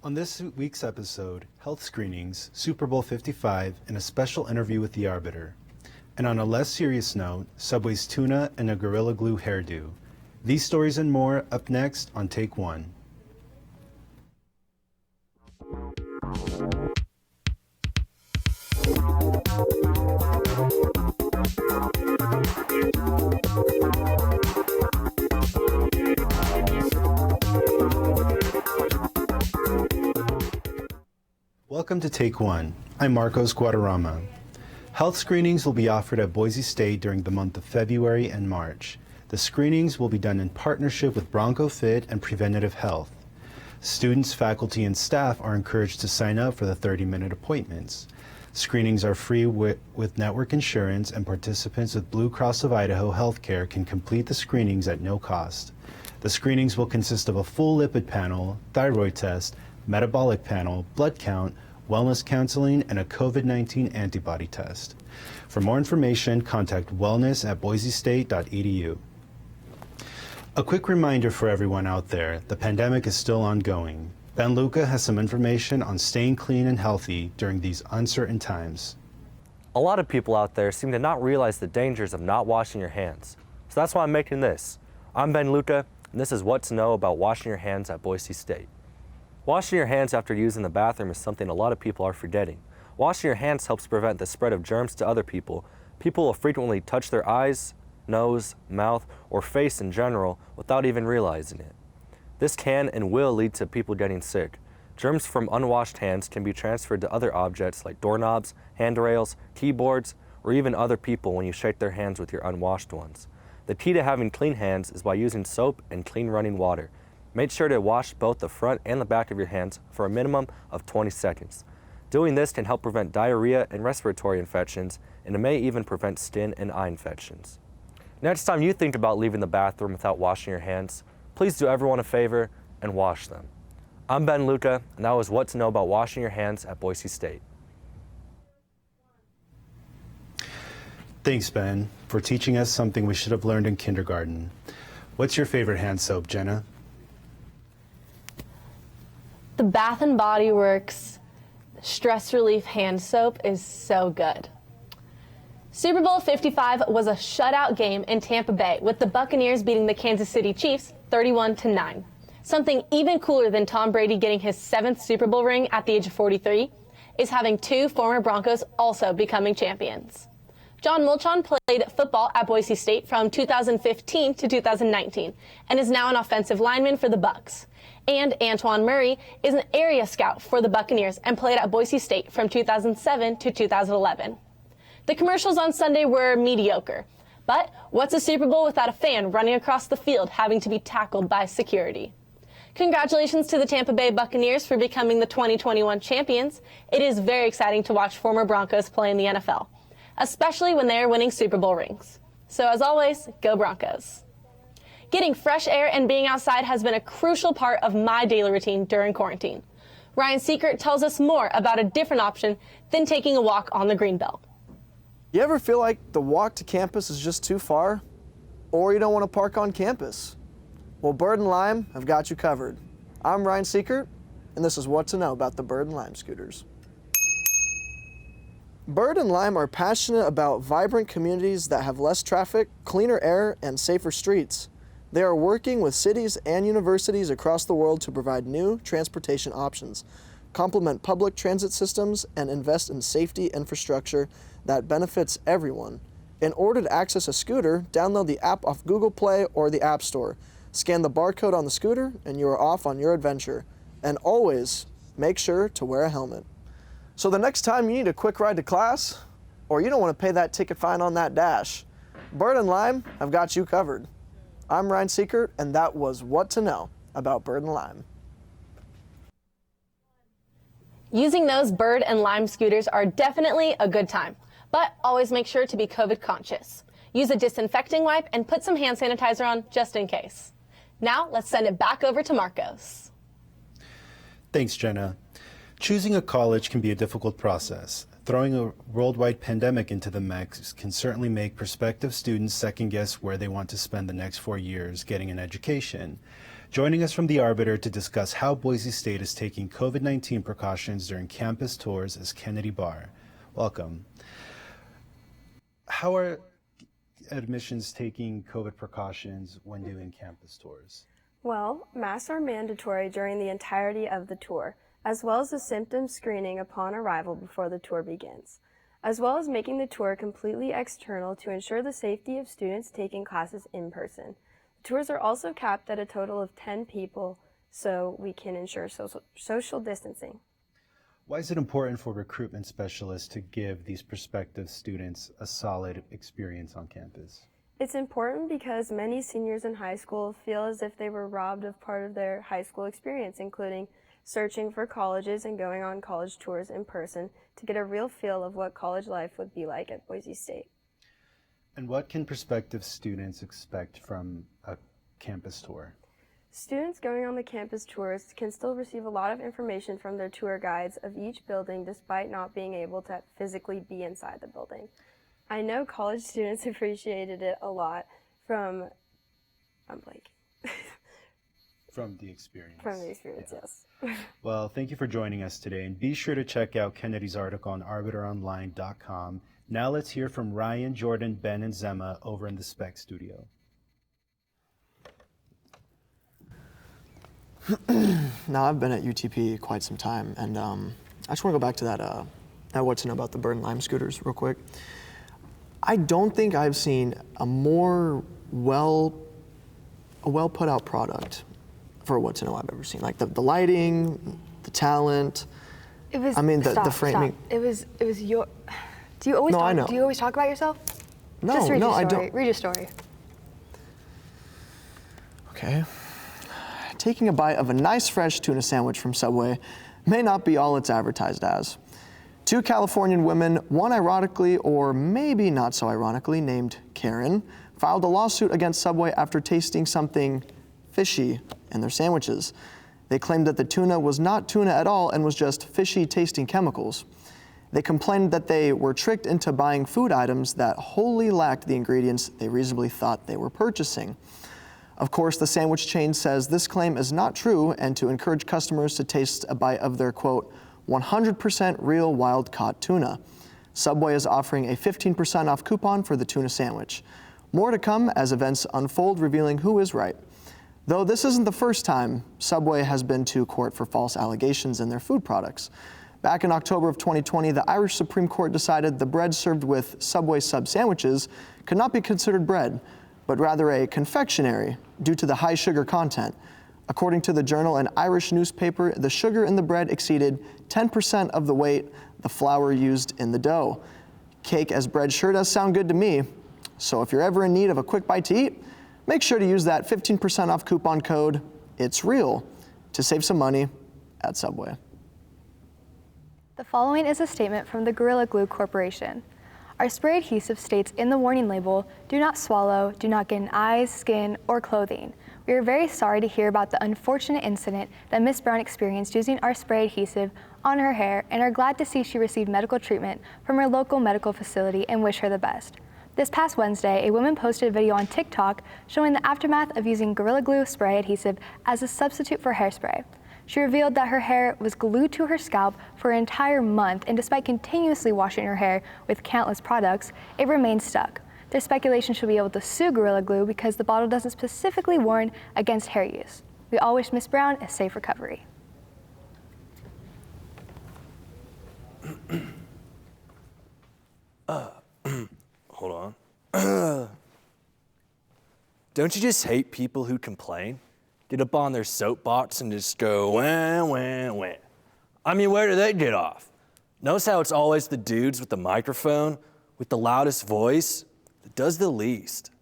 On this week's episode, health screenings, Super Bowl 55, and a special interview with the Arbiter. And on a less serious note, Subway's Tuna and a Gorilla Glue hairdo. These stories and more up next on Take One. Welcome to Take One. I'm Marcos Guadarrama. Health screenings will be offered at Boise State during the month of February and March. The screenings will be done in partnership with Bronco Fit and Preventative Health. Students, faculty, and staff are encouraged to sign up for the 30-minute appointments. Screenings are free with network insurance, and participants with Blue Cross of Idaho Healthcare can complete the screenings at no cost. The screenings will consist of a full lipid panel, thyroid test, metabolic panel, blood count, wellness counseling, and a COVID-19 antibody test. For more information, contact wellness@boisestate.edu. A quick reminder for everyone out there, the pandemic is still ongoing. Ben Luca has some information on staying clean and healthy during these uncertain times. A lot of people out there seem to not realize the dangers of not washing your hands. So that's why I'm making this. I'm Ben Luca, and this is what to know about washing your hands at Boise State. Washing your hands after using the bathroom is something a lot of people are forgetting. Washing your hands helps prevent the spread of germs to other people. People will frequently touch their eyes, nose, mouth, or face in general without even realizing it. This can and will lead to people getting sick. Germs from unwashed hands can be transferred to other objects like doorknobs, handrails, keyboards, or even other people when you shake their hands with your unwashed ones. The key to having clean hands is by using soap and clean running water. Make sure to wash both the front and the back of your hands for a minimum of 20 seconds. Doing this can help prevent diarrhea and respiratory infections, and it may even prevent skin and eye infections. Next time you think about leaving the bathroom without washing your hands, please do everyone a favor and wash them. I'm Ben Luca, and that was what to know about washing your hands at Boise State. Thanks, Ben, for teaching us something we should have learned in kindergarten. What's your favorite hand soap, Jenna? The Bath & Body Works Stress Relief Hand Soap is so good. Super Bowl 55 was a shutout game in Tampa Bay, with the Buccaneers beating the Kansas City Chiefs 31-9. Something even cooler than Tom Brady getting his 7th Super Bowl ring at the age of 43 is having 2 former Broncos also becoming champions. John Mulchon played football at Boise State from 2015 to 2019 and is now an offensive lineman for the Bucs. And Antoine Murray is an area scout for the Buccaneers and played at Boise State from 2007 to 2011. The commercials on Sunday were mediocre, but what's a Super Bowl without a fan running across the field having to be tackled by security? Congratulations to the Tampa Bay Buccaneers for becoming the 2021 champions. It is very exciting to watch former Broncos play in the NFL, especially when they are winning Super Bowl rings. So as always, go Broncos. Getting fresh air and being outside has been a crucial part of my daily routine during quarantine. Ryan Seekert tells us more about a different option than taking a walk on the Greenbelt. You ever feel like the walk to campus is just too far? Or you don't want to park on campus? Well, Bird and Lime have got you covered. I'm Ryan Seekert, and this is what to know about the Bird and Lime scooters. Bird and Lime are passionate about vibrant communities that have less traffic, cleaner air, and safer streets. They are working with cities and universities across the world to provide new transportation options, complement public transit systems, and invest in safety infrastructure that benefits everyone. In order to access a scooter, download the app off Google Play or the App Store. Scan the barcode on the scooter, and you are off on your adventure. And always make sure to wear a helmet. So the next time you need a quick ride to class, or you don't want to pay that ticket fine on that dash, Bird and Lime have got you covered. I'm Ryan Seekert, and that was what to know about Bird and Lime. Using those Bird and Lime scooters are definitely a good time, but always make sure to be COVID conscious. Use a disinfecting wipe and put some hand sanitizer on just in case. Now let's send it back over to Marcos. Thanks, Jenna. Choosing a college can be a difficult process. Throwing a worldwide pandemic into the mix can certainly make prospective students second guess where they want to spend the next 4 years getting an education. Joining us from the Arbiter to discuss how Boise State is taking COVID-19 precautions during campus tours is Kennedy Barr. Welcome. How are admissions taking COVID precautions when doing campus tours? Well, masks are mandatory during the entirety of the tour, as well as a symptom screening upon arrival before the tour begins, as well as making the tour completely external to ensure the safety of students taking classes in person. The tours are also capped at a total of 10 people, so we can ensure social distancing. Why is it important for recruitment specialists to give these prospective students a solid experience on campus? It's important because many seniors in high school feel as if they were robbed of part of their high school experience, including searching for colleges and going on college tours in person to get a real feel of what college life would be like at Boise State. And what can prospective students expect from a campus tour? Students going on the campus tours can still receive a lot of information from their tour guides of each building despite not being able to physically be inside the building. I know college students appreciated it a lot from the experience. From the experience, Yeah. yes. Well, thank you for joining us today, and be sure to check out Kennedy's article on arbiteronline.com. Now let's hear from Ryan, Jordan, Ben, and Zema over in the Spec Studio. Now, I've been at UTP quite some time, and I just want to go back to that what to know about the bird and lime scooters real quick. I don't think I've seen a more well put out product for what to know I've ever seen. Like the lighting, the talent. It was. I mean, stop, the framing. Stop. It was your. Do you always No, talk? I know. Do you always talk about yourself? No, Just read no, your I story. don't. Read your story. Okay. Taking a bite of a nice fresh tuna sandwich from Subway may not be all it's advertised as. Two Californian women, one ironically or maybe not so ironically named Karen, filed a lawsuit against Subway after tasting something fishy in their sandwiches. They claimed that the tuna was not tuna at all and was just fishy tasting chemicals. They complained that they were tricked into buying food items that wholly lacked the ingredients they reasonably thought they were purchasing. Of course, the sandwich chain says this claim is not true and to encourage customers to taste a bite of their, quote, 100% real wild-caught tuna. Subway is offering a 15% off coupon for the tuna sandwich. More to come as events unfold, revealing who is right. Though this isn't the first time Subway has been to court for false allegations in their food products. Back in October of 2020, the Irish Supreme Court decided the bread served with Subway sub sandwiches could not be considered bread, but rather a confectionery due to the high sugar content. According to the Journal, an Irish newspaper, the sugar in the bread exceeded 10% of the weight the flour used in the dough. Cake as bread sure does sound good to me. So if you're ever in need of a quick bite to eat, make sure to use that 15% off coupon code, It's Real, to save some money at Subway. The following is a statement from the Gorilla Glue Corporation. Our spray adhesive states in the warning label, do not swallow, do not get in eyes, skin, or clothing. We are very sorry to hear about the unfortunate incident that Ms. Brown experienced using our spray adhesive on her hair and are glad to see she received medical treatment from her local medical facility and wish her the best. This past Wednesday, a woman posted a video on TikTok showing the aftermath of using Gorilla Glue spray adhesive as a substitute for hairspray. She revealed that her hair was glued to her scalp for an entire month, and despite continuously washing her hair with countless products, it remained stuck. There's speculation she'll be able to sue Gorilla Glue because the bottle doesn't specifically warn against hair use. We all wish Ms. Brown a safe recovery. Hold on. Don't you just hate people who complain? Get up on their soapbox and just go, wah, wah, wah. I mean, where do they get off? Notice how it's always the dudes with the microphone, with the loudest voice, that does the least.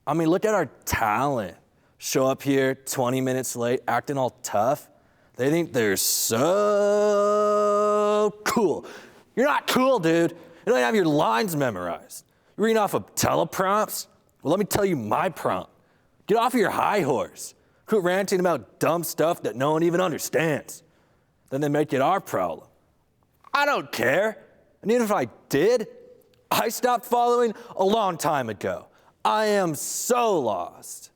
I mean, look at our talent. Show up here 20 minutes late, acting all tough. They think they're so cool. You're not cool, dude. You don't have your lines memorized. You're reading off of teleprompts? Well, let me tell you my prompt. Get off your high horse. Quit ranting about dumb stuff that no one even understands. Then they make it our problem. I don't care. And even if I did, I stopped following a long time ago. I am so lost.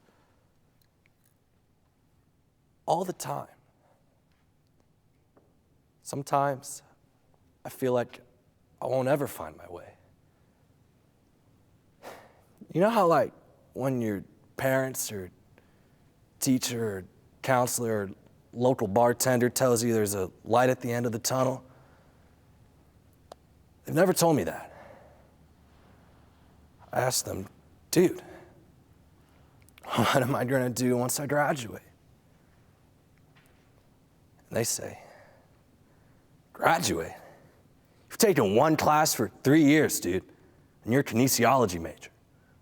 All the time. Sometimes I feel like I won't ever find my way. You know how, like, when your parents or teacher or counselor or local bartender tells you there's a light at the end of the tunnel? They've never told me that. I asked them, dude, what am I gonna do once I graduate? And they say, graduate? You've taken one class for 3 years, dude, and you're a kinesiology major.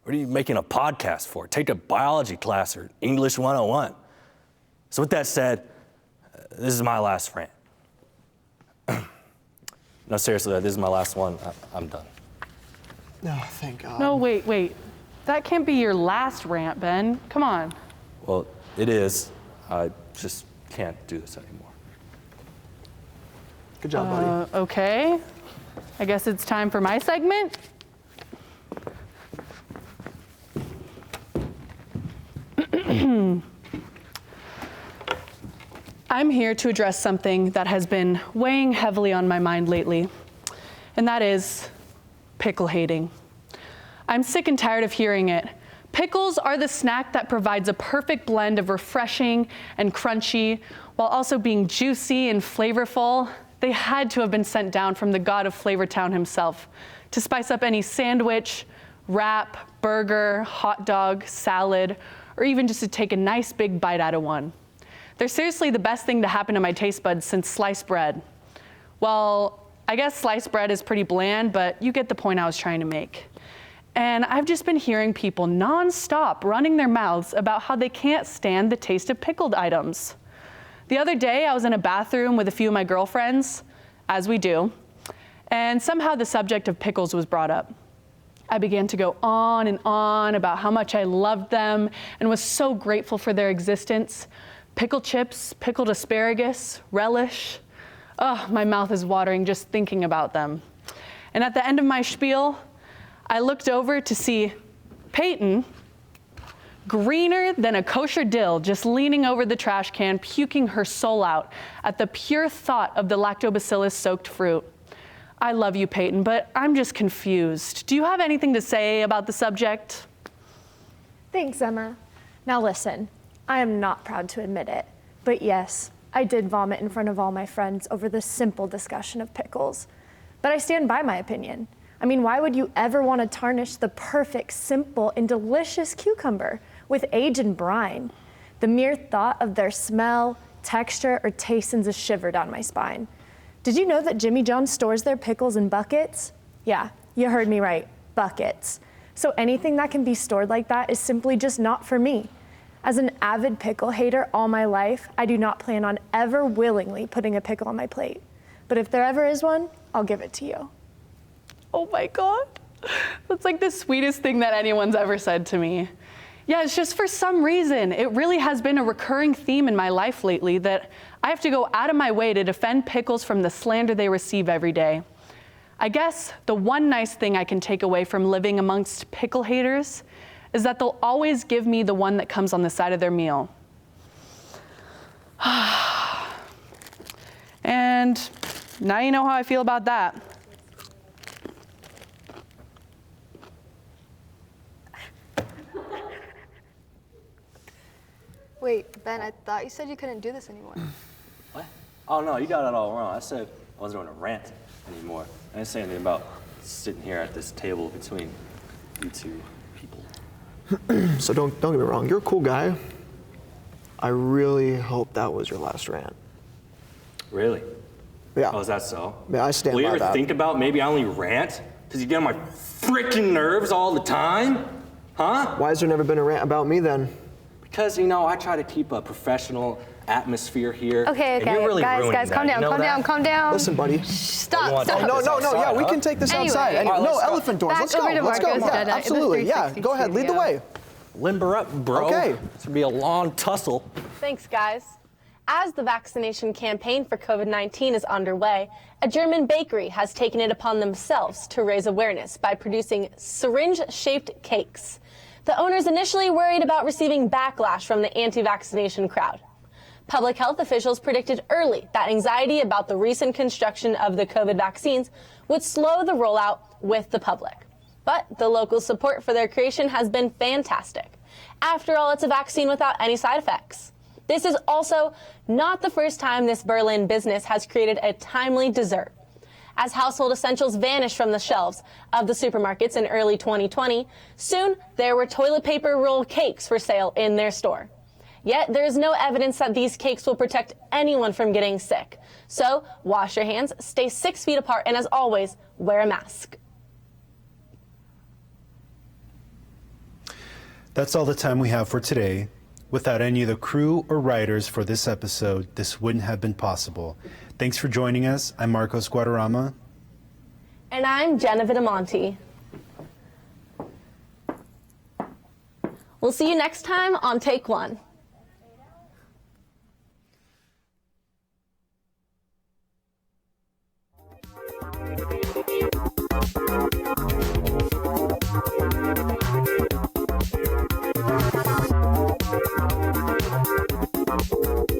What are you making a podcast for? Take a biology class or English 101. So with that said, this is my last rant. No, seriously, this is my last one. I'm done. No, thank God. No, wait. That can't be your last rant, Ben. Come on. Well, it is. I just can't do this anymore. Good job, buddy. Okay. I guess it's time for my segment. I'm here to address something that has been weighing heavily on my mind lately, and that is pickle hating. I'm sick and tired of hearing it. Pickles are the snack that provides a perfect blend of refreshing and crunchy, while also being juicy and flavorful. They had to have been sent down from the god of Flavortown himself to spice up any sandwich, wrap, burger, hot dog, salad, or even just to take a nice big bite out of one. They're seriously the best thing to happen to my taste buds since sliced bread. Well, I guess sliced bread is pretty bland, but you get the point I was trying to make. And I've just been hearing people nonstop running their mouths about how they can't stand the taste of pickled items. The other day, I was in a bathroom with a few of my girlfriends, as we do, and somehow the subject of pickles was brought up. I began to go on and on about how much I loved them and was so grateful for their existence. Pickled chips, pickled asparagus, relish. Oh, my mouth is watering just thinking about them. And at the end of my spiel, I looked over to see Peyton, greener than a kosher dill, just leaning over the trash can, puking her soul out at the pure thought of the lactobacillus-soaked fruit. I love you, Peyton, but I'm just confused. Do you have anything to say about the subject? Thanks, Emma. Now listen, I am not proud to admit it, but yes, I did vomit in front of all my friends over the simple discussion of pickles. But I stand by my opinion. I mean, why would you ever want to tarnish the perfect, simple, and delicious cucumber with age and brine? The mere thought of their smell, texture, or taste sends a shiver down my spine. Did you know that Jimmy John's stores their pickles in buckets? Yeah, you heard me right, buckets. So anything that can be stored like that is simply just not for me. As an avid pickle hater all my life, I do not plan on ever willingly putting a pickle on my plate. But if there ever is one, I'll give it to you. Oh my God, that's like the sweetest thing that anyone's ever said to me. Yeah, it's just for some reason, it really has been a recurring theme in my life lately that I have to go out of my way to defend pickles from the slander they receive every day. I guess the one nice thing I can take away from living amongst pickle haters is that they'll always give me the one that comes on the side of their meal. And now you know how I feel about that. Wait, Ben, I thought you said you couldn't do this anymore. What? Oh no, you got it all wrong. I said I wasn't going to rant anymore. I didn't say anything about sitting here at this table between you two people. So don't get me wrong, you're a cool guy. I really hope that was your last rant. Really? Yeah. Oh, is that so? Yeah, I stand Will you by ever that. think about maybe I only rant because you get on my freaking nerves all the time? Huh? Why has there never been a rant about me then? Because, you know, I try to keep a professional atmosphere here. Okay, and you're really guys, ruining calm that. down, You know calm that? down, calm down. Listen, buddy. Stop. No, yeah, we can take this outside. Anyway. No, elephant doors. Back Let's go. over to Let's go. Marco's Yeah, dada in the absolutely. Yeah, 360 go ahead. Lead the studio. way. Limber up, bro. Okay. This would be a long tussle. Thanks, guys. As the vaccination campaign for COVID-19 is underway, a German bakery has taken it upon themselves to raise awareness by producing syringe-shaped cakes. The owners initially worried about receiving backlash from the anti-vaccination crowd. Public health officials predicted early that anxiety about the recent construction of the COVID vaccines would slow the rollout with the public. But the local support for their creation has been fantastic. After all, it's a vaccine without any side effects. This is also not the first time this Berlin business has created a timely dessert. As household essentials vanished from the shelves of the supermarkets in early 2020, soon there were toilet paper roll cakes for sale in their store. Yet there is no evidence that these cakes will protect anyone from getting sick. So wash your hands, stay 6 feet apart, and as always, wear a mask. That's all the time we have for today. Without any of the crew or writers for this episode, this wouldn't have been possible. Thanks for joining us. I'm Marcos Guadarrama. And I'm Jenna Vitamonti. We'll see you next time on Take One. Thank you.